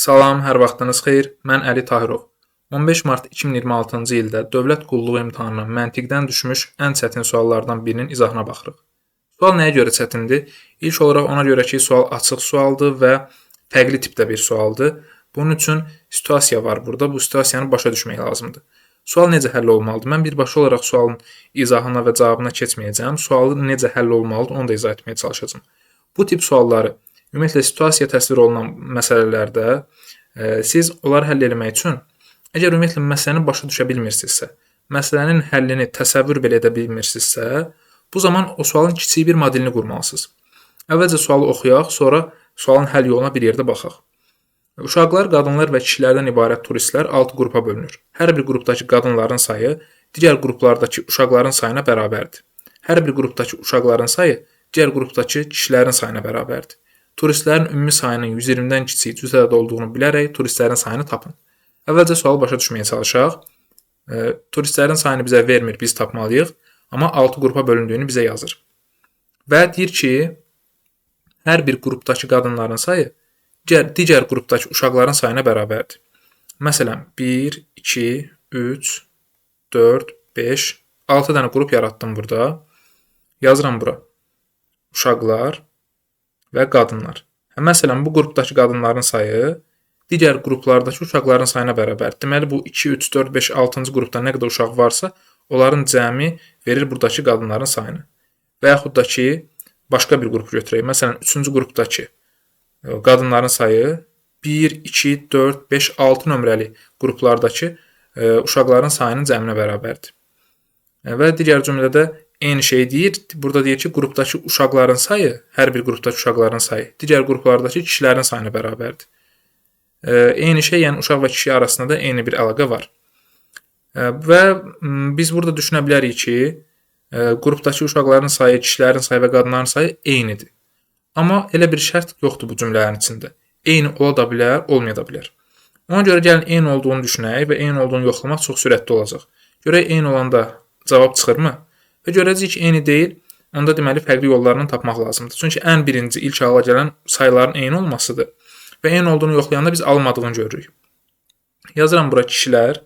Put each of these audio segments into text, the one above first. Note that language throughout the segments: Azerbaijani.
Salam, hər vaxtınız xeyir. Mən Əli Tahirov. 15 mart 2026-cı ildə dövlət qulluğu imtahanına məntiqdən düşmüş ən çətin suallardan birinin izahına baxırıq. Sual nəyə görə çətindir? İlk olaraq ona görə ki, sual açıq sualdır və fərqli tipdə bir sualdır. Bunun üçün situasiya var burada. Bu situasiyanı başa düşmək lazımdır. Sual necə həll olmalıdır? Mən birbaşa olaraq sualın izahına və cavabına keçməyəcəm. Sualı necə həll olmalıdır, onu da izah etməyə çalışacağam. Bu tip sualları ümumiyyətlə situasiya təsvir olunan məsələlərdə siz onları həll etmək üçün əgər ümumiyyətlə məsələni başa düşə bilmirsinizsə, məsələnin həllini təsəvvür belə edə bilmirsinizsə, bu zaman o sualın kiçik bir modelini qurmalısınız. Əvvəlcə sualı oxuyaq, sonra sualın həll yoluna bir yerdə baxaq. Uşaqlar, qadınlar və kişilərdən ibarət turistlər 6 qrupa bölünür. Hər bir qrupdakı qadınların sayı digər qruplardakı uşaqların sayına bərabərdir. Hər bir qrupdakı uşaqların sayı digər qrupdakı kişilərin sayına bərabərdir. Turistlərin ümumi sayının 120-dən kiçik cüt ədəd olduğunu bilərək turistlərin sayını tapın. Əvvəlcə sualı başa düşməyə çalışaq. Turistlərin sayını bizə vermir, biz tapmalıyıq. Amma 6 qrupa bölündüyünü bizə yazır. Və deyir ki, hər bir qrupdakı qadınların sayı digər qrupdakı uşaqların sayına bərabərdir. Məsələn, 1, 2, 3, 4, 5, 6 dənə qrup yaratdım burada. Yazıram bura. Uşaqlar və qadınlar. Məsələn, bu qrupdakı qadınların sayı digər qruplardakı uşaqların sayına bərabərdir. Deməli, bu 2, 3, 4, 5, 6-cı qrupda nə qədər uşaq varsa, onların cəmi verir buradakı qadınların sayını. Və yaxud da ki, başqa bir qrup götürək. Məsələn, 3-cü qrupdakı qadınların sayı 1, 2, 4, 5, 6 nömrəli qruplardakı uşaqların sayının cəminə bərabərdir. Və digər cümlədə eyni şey deyir. Burada deyir ki, qrupdakı uşaqların sayı, hər bir qrupdakı uşaqların sayı digər qruplardakı kişilərin sayına bərabərdir. Eyni şey, yəni uşaq və kişi arasında da eyni bir əlaqə var. Və biz burada düşünə bilərik ki, qrupdakı uşaqların sayı, kişilərin sayı və qadınların sayı eynidir. Amma elə bir şərt yoxdur bu cümlələrin içində. Eyni ola da bilər, olmaya da bilər. Ona görə gəlin eyni olduğunu düşünək və eyni olduğunu yoxlamaq çox sürətli olacaq. Görək eyni olanda cavab çıxırmı? Və görəcəyik ki, eyni deyil, onda deməli fərqli yollarla tapmaq lazımdır. Çünki ən birinci ilk ağla gələn sayıların eyni olmasıdır və eyni olduğunu yoxlayanda biz almadığını görürük. Yazıram bura kişilər,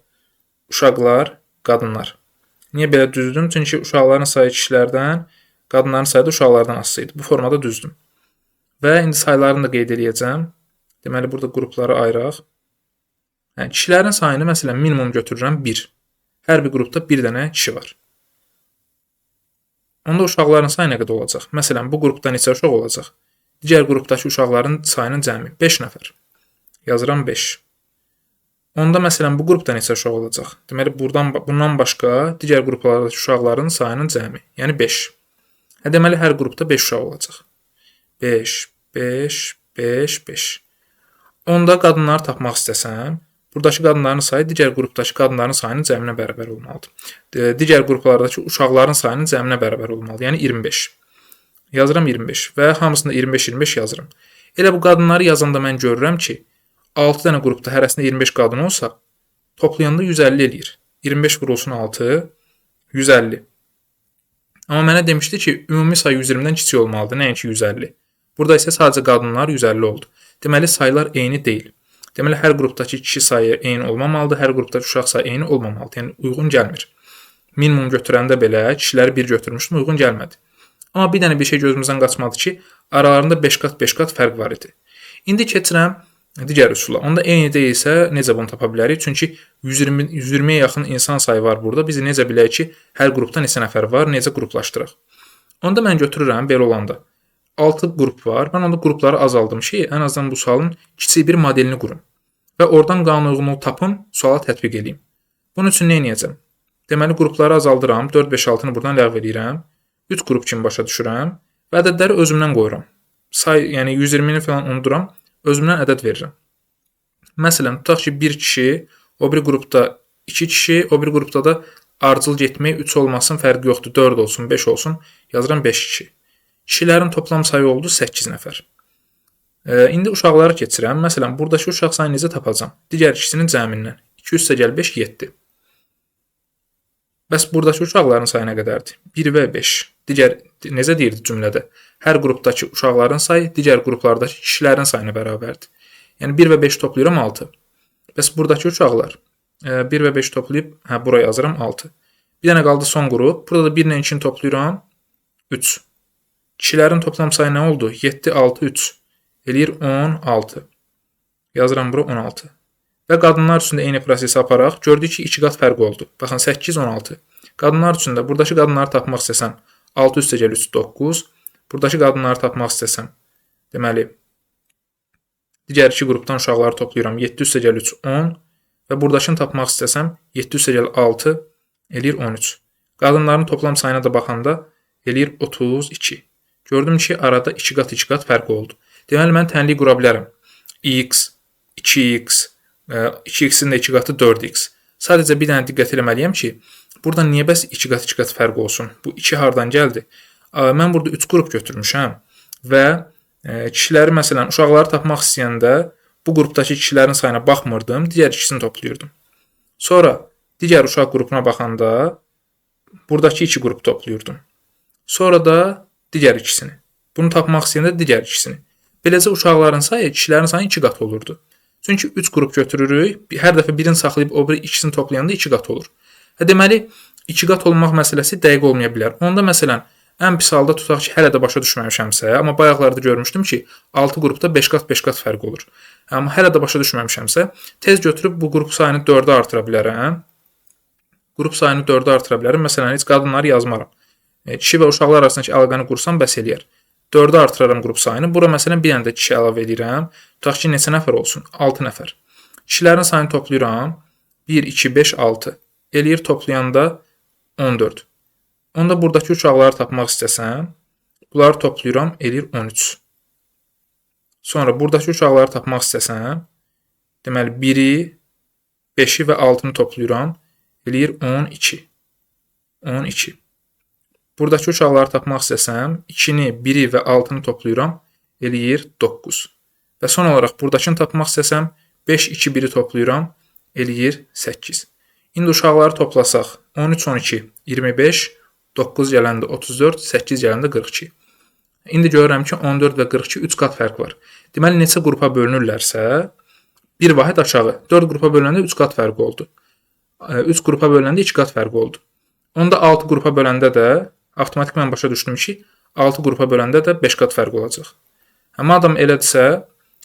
uşaqlar, qadınlar. Niyə belə düzdüm? Çünki uşaqların sayı kişilərdən, qadınların sayı da uşaqlardan asılı idi. Bu formada düzdüm. Və indi sayılarını da qeyd edəcəm. Deməli, burada qrupları ayıraq. Kişilərin sayını, məsələn, minimum götürürəm 1. Hər bir qrupda bir dənə kişi var. Onda uşaqların sayı nə qədər olacaq? Məsələn, bu qrupda neçə uşaq olacaq? Digər qrupdakı uşaqların sayının cəmi 5 nəfər. Yazıram 5. Onda məsələn, bu qrupda neçə uşaq olacaq? Deməli, bundan başqa digər qruplardakı uşaqların sayının cəmi, yəni 5. Deməli, hər qrupda 5 uşaq olacaq. 5, 5, 5, 5. Onda qadınları tapmaq istəsəm, buradakı qadınların sayı digər qrupdakı qadınların sayının cəminə bərabər olmalıdır. Digər qruplardakı uşaqların sayının cəminə bərabər olmalıdır. Yəni 25. Yazıram 25 və hamısında 25-25 yazıram. Elə bu qadınları yazanda mən görürəm ki, 6 dənə qrupda hərəsində 25 qadın olsa, toplayanda 150 eləyir. 25 vurulsun 6, 150. Amma mənə demişdi ki, ümumi sayı 120-dən kiçik olmalıdır, nəinki 150. Burada isə sadəcə qadınlar 150 oldu. Deməli, sayılar eyni deyil. Deməli, hər qrupdakı kişi sayı eyni olmamalıdır, hər qrupdakı uşaq sayı eyni olmamalıdır. Yəni, uyğun gəlmir. Minimum götürəndə belə kişiləri 1 götürmüşdüm, uyğun gəlmədi. Amma bir dənə bir şey gözümüzdən qaçmadı ki, aralarında 5 qat fərq var idi. İndi keçirəm digər üsula. Onda eyni deyilsə, necə bunu tapa bilərik? Çünki 120-yə yaxın insan sayı var burada. Biz necə bilək ki, hər qrupda neçə nəfər var, necə qruplaşdıraq? Onda mən götürürəm belə olanda. 6 qrup var. Mən onda qrupları azaldım ki, ən azından bu sualın kiçik bir modelini qurum. Və oradan qanunuğunu tapım, suala tətbiq edeyim. Bunun üçün nə edəcəm? Deməli, qrupları azaldıram. 4, 5, 6-nı buradan ləğv edirəm. 3 qrup kimi başa düşürəm və ədədləri özümdən qoyuram. Say, yəni 120-ni falan unuduram, özümdən ədəd verirəm. Məsələn, tutaq ki, 1 kişi, o bir qrupda 2 kişi, o bir qrupda da ardıcıl getmək 3 olmasın, fərqi yoxdur, 4 olsun, 5 olsun, yazıram 5 kişi. Kişilərin toplam sayı oldu 8 nəfər. İndi uşaqları keçirəm. Məsələn, buradakı uşaq sayını necə tapacam? Digər ikisinin cəmindən. 2 üstə gəl 5, 7. Bəs buradakı uşaqların sayı nə qədərdir? 1 və 5. Digər necə deyirdi cümlədə? Hər qrupdakı uşaqların sayı digər qruplardakı kişilərin sayına bərabərdir. Yəni 1 və 5 toplayıram 6. Bəs buradakı uşaqlar 1 və 5 toplayıb, buraya yazıram 6. Bir dənə qaldı son qrup. Burada da 1 ilə 2-ni toplayıram 3. Kişilərin toplam sayı nə oldu? 7, 6, 3. Eləyir 16. Yazıram bura 16. Və qadınlar üçün də eyni prosesi aparaq. Gördük ki, 2 qat fərq oldu. Baxın, 8, 16. Qadınlar üçün də buradakı qadınları tapmaq istəsəm 6 üstəgəl 3, 9. Buradakı qadınları tapmaq istəsəm, deməli, digər 2 qrupdan uşaqları toplayıram. 7 üstəgəl 3, 10. Və buradakını tapmaq istəsəm 7 üstəgəl 6 eləyir 13. Qadınların toplam sayına da baxanda eləyir 32. Gördüm ki, arada 2 qat fərq oldu. Deməli, mən tənlik qura bilərəm. X, 2x, 2x-in də 2 qatı 4x. Sadəcə bir dənə diqqət eləməliyəm ki, burada niyə bəs 2 qat fərq olsun? Bu 2 hardan gəldi? Mən burada 3 qrup götürmüşəm və kişiləri, məsələn, uşaqları tapmaq istəyəndə bu qrupdakı kişilərin sayına baxmırdım, digər ikisini toplayırdım. Sonra digər uşaq qrupuna baxanda buradakı 2 qrup toplayırdım. Sonra da digər ikisini. Bunu tapmaq istəyəndə digər ikisini. Beləcə uşaqların sayı kişilərin sayı 2 qat olurdu. Çünki 3 qrup götürürük, hər dəfə birini saxlayıb o biri ikisini toplayanda 2 qat olur. Deməli, 2 qat olmaq məsələsi dəqiq olmaya bilər. Onda məsələn, ən pis halda tutaq ki, hələ də başa düşməmişəmsə, amma bayaqlarda görmüşdüm ki, 6 qrupda 5 qat fərq olur. Amma hələ də başa düşməmişəmsə, tez götürüb bu qrup sayını 4-ə artıra bilərəm. Qrup sayını 4-ə artıra bilərəm. Məsələn, heç qadınları yazmaram. Kişi və uşaqlar arasındakı əlaqəni qursam bəs eləyər. 4-ə artıraram qrup sayını. Bura məsələn bir dənə də kişi əlavə edirəm. Tutaq ki, neçə nəfər olsun? 6 nəfər. Kişilərin sayını toplayıram. 1, 2, 5, 6. Eləyir toplayanda 14. Onda buradakı uşaqları tapmaq istəsəm, bunları toplayıram, eləyir 13. Sonra buradakı uşaqları tapmaq istəsəm, deməli 1-i, 5-i və 6-nı toplayıram, eləyir 12. 12. Buradakı uşaqları tapmaq istəsəm, 2-ni, 1-i və 6-nı toplayıram, eləyir 9. Və son olaraq buradakını tapmaq istəsəm, 5, 2, 1-i toplayıram, eləyir 8. İndi uşaqları toplasaq, 13, 12, 25, 9 gələndə 34, 8 gələndə 42. İndi görürəm ki, 14 və 42 3 qat fərq var. Deməli, neçə qrupa bölünürlərsə, bir vahid aşağı. 4 qrupa böləndə 3 qat fərq oldu. 3 qrupa böləndə 2 qat fərq oldu. Onda 6 qrupa böləndə də, avtomatik mən başa düşdüm ki, 6 qrupa böləndə də 5 qat fərq olacaq. Madam elədirsə,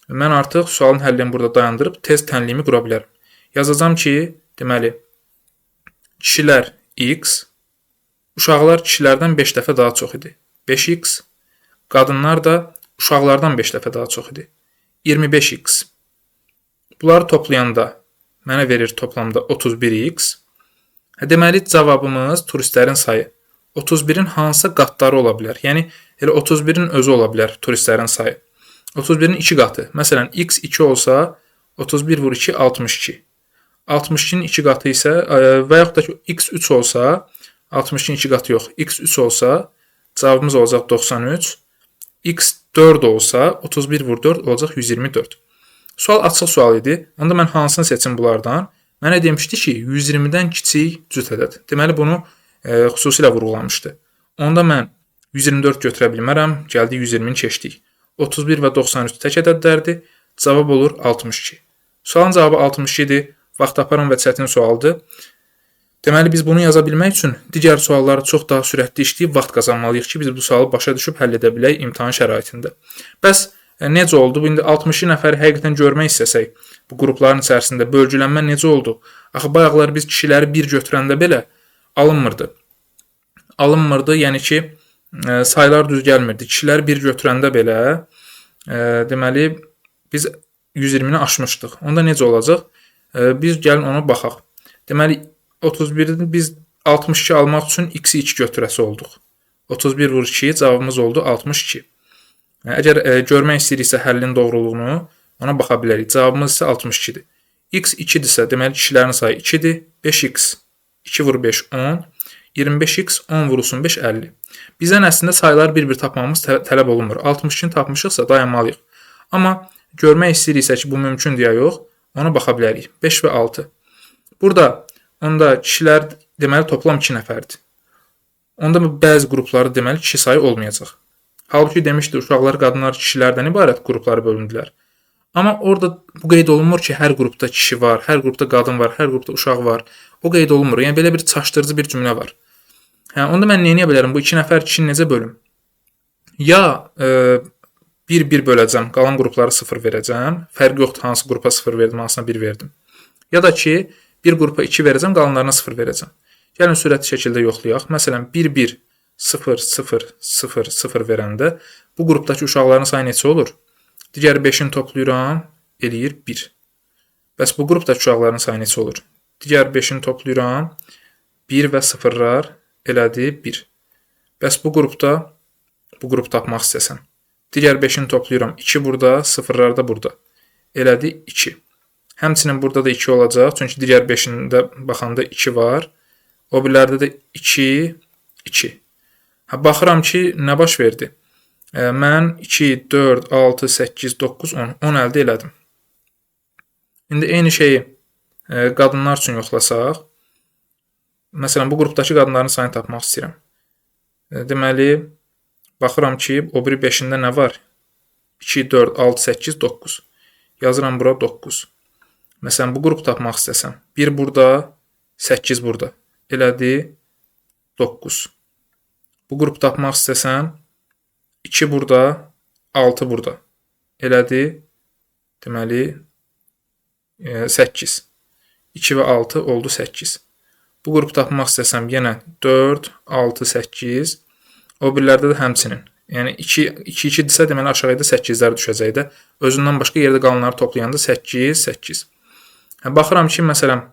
mən artıq sualın həllini burada dayandırıb tez tənliyimi qura bilərəm. Yazacağam ki, deməli, kişilər x, uşaqlar kişilərdən 5 dəfə daha çox idi. 5x, qadınlar da uşaqlardan 5 dəfə daha çox idi. 25x. Bunları toplayanda mənə verir toplamda 31x. Deməli, cavabımız turistlərin sayı. 31-in hansısa qatları ola bilər. Yəni, elə 31-in özü ola bilər turistlərin sayı. 31-in 2 qatı. Məsələn, x 2 olsa, 31 vur 2, 62. 62-nin 2 qatı isə, və yaxud da ki, x 3 olsa, 62-nin 2 qatı yox, x 3 olsa, cavabımız olacaq 93. X 4 olsa, 31 vur 4 olacaq 124. Sual açıq sual idi. Onda mən hansını seçim bunlardan? Mənə demişdi ki, 120-dən kiçik cüt ədəd. Deməli, bunu xüsusilə vurğulamışdı. Onda mən 124 götürə bilmərəm. Gəldi 120-ni keçdik. 31 və 93 tək ədədlərdir. Cavab olur 62. Sualın cavabı 62 idi. Vaxt aparan və çətin sualdır. Deməli, biz bunu yaza bilmək üçün digər sualları çox daha sürətli işləyib vaxt qazanmalıyıq ki, biz bu sualı başa düşüb həll edə bilək imtahan şəraitində. Bəs necə oldu? İndi 62 nəfəri həqiqətən görmək istəsək, bu qrupların içərisində bölgülənmə necə oldu? Axı, bayaqlar biz kişiləri bir götürəndə belə alınmırdı. Alınmırdı, yəni ki, saylar düz gəlmirdi. Kişiləri bir götürəndə belə, deməli, biz 120-ni aşmışdıq. Onda necə olacaq? Biz gəlin ona baxaq. Deməli, 31-i biz 62 almaq üçün x-i 2 götürəsi olduq. 31 vur 2, cavabımız oldu 62. Əgər görmək istəyiriksə həllin doğruluğunu, ona baxa bilərik. Cavabımız isə 62-dir. X 2-dirsə, deməli kişilərin sayı 2-dir. 5x 2 vur 5, 10. 25x 10 vurulsun 5, 50. Bizdən əslində sayılar bir-bir tapmamız tələb olunmur. 62-ni tapmışıqsa dayanmalıyıq. Amma görmək istəyiriksə ki, bu mümkündür ya yox, ona baxa bilərik. 5 və 6. Burada onda kişilər deməli toplam 2 nəfərdir. Onda bəzi qrupları deməli kişi sayı olmayacaq. Halbuki demişdi uşaqlar, qadınlar kişilərdən ibarət qruplara bölündülər. Amma orada bu qeyd olunmur ki, hər qrupda kişi var, hər qrupda qadın var, hər qrupda uşaq var. O qeyd olunmur. Yəni belə bir çaşdırıcı bir cümlə var. Hə, onda mən nə edə bilərəm? Bu 2 nəfər kişini necə bölüm? Ya 1 böləcəm, qalan qruplara 0 verəcəm. Fərq yoxdur hansı qrupa 0 verdim, hansına 1 verdim. Ya da ki, bir qrupa 2 verəcəm, qalanlarına 0 verəcəm. Gəlin sürətli şəkildə yoxlayaq. Məsələn, 1 1 0 0 0 0 verəndə bu qrupdakı uşaqların sayı neçə olur? Digər 5-ini toplayıram, eləyir 1. Bəs bu qrupdakı uşaqların sayı neçə olur? Digər 5-ini toplayıram, 1 və 0-lar elədi 1. Bəs bu qrup tapmaq istəsəm. Digər 5-ini toplayıram, 2 burada, 0-lar da burada. Elədi 2. Həmçinin burada da 2 olacaq, çünki digər 5-də baxanda 2 var. O birlərdə də 2, 2. Baxıram ki, nə baş verdi? Mən 2, 4, 6, 8, 9, 10 əldə elədim. İndi eyni şeyi qadınlar üçün yoxlasaq. Məsələn, bu qrupdakı qadınların sayını tapmaq istəyirəm. Deməli, baxıram ki, o biri 5-ində nə var? 2, 4, 6, 8, 9. Yazıram bura 9. Məsələn, bu qrupu tapmaq istəsəm. 1 burada, 8 burada. Elədi 9. Bu qrupu tapmaq istəsəm, 2 burada, 6 burada. Elədi, deməli, 8. 2 və 6 oldu 8. Bu qrupu tapmaq istəsəm, yenə 4, 6, 8. O birlərdə də həmçinin. Yəni 2-2-dirsə, deməli aşağıya da 8-lər düşəcək də. Özündən başqa yerdə qalanları toplayanda 8, 8. Baxıram ki, məsələn,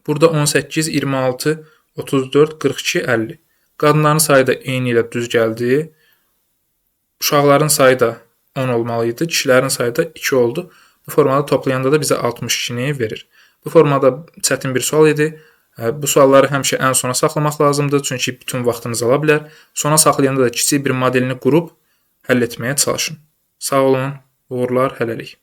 burada 18, 26, 34, 42, 50. Qadınların sayı da eyni ilə düz gəldi. Uşaqların sayı da 10 olmalı idi. Kişilərin sayı da 2 oldu. Bu formada toplayanda da bizə 62-ni verir. Bu formada çətin bir sual idi. Bu sualları həmişə ən sona saxlamaq lazımdır, çünki bütün vaxtınız ala bilər. Sona saxlayanda da kiçik bir modelini qurub həll etməyə çalışın. Sağ olun, uğurlar, hələlik.